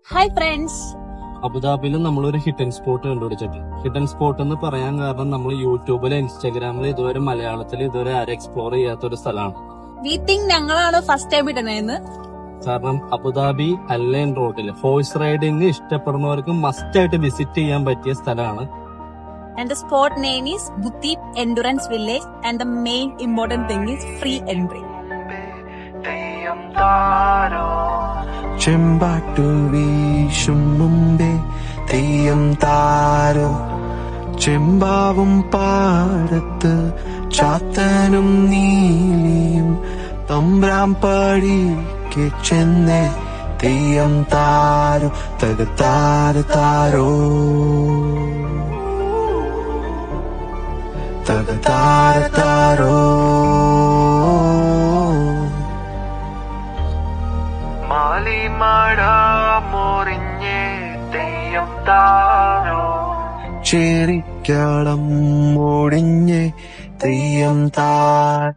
Hi friends. അബുദാബിയിൽ നമ്മളൊരു hidden spot കണ്ടുപിടിച്ചിട്ട്. ഹിഡൻ സ്പോട്ട് എന്ന് പറയാൻ കാരണം നമ്മൾ യൂട്യൂബില് ഇൻസ്റ്റാഗ്രാമിൽ ഇതുവരെ മലയാളത്തിൽ ഇതുവരെ ആരും എക്സ്പ്ലോർ ചെയ്യാത്തൊരു സ്ഥലമാണ്. വി തിങ്ക് ഞങ്ങളാണ് ഫസ്റ്റ് ടൈം ഇടണേന്ന്. കാരണം അബുദാബി അല്ലൈൻ റോഡിൽ ഹോഴ്സ് റൈഡിങ് ഇഷ്ടപ്പെടുന്നവർക്ക് മസ്റ്റ് ആയിട്ട് വിസിറ്റ് ചെയ്യാൻ പറ്റിയ സ്ഥലമാണ്. And the spot name is Butip Endurance Village and the main important thing is free entry. ചെമ്പാട്ടു വീശും മുമ്പേ തെയ്യം താരോ, ചെമ്പാവും പാടത്ത് ചാത്തനും നീലിയും തമ്പ്രാം പടിക്ക് ചെന്നേ തെയ്യം താരോ തകത്താര താരോ തകത്താര താരോ. മാലിമട മോറിഞ്ഞേ തെയ്യം താരോ, ചേരിക്കളം ഒടിഞ്ഞേ തെയ്യം താരോ.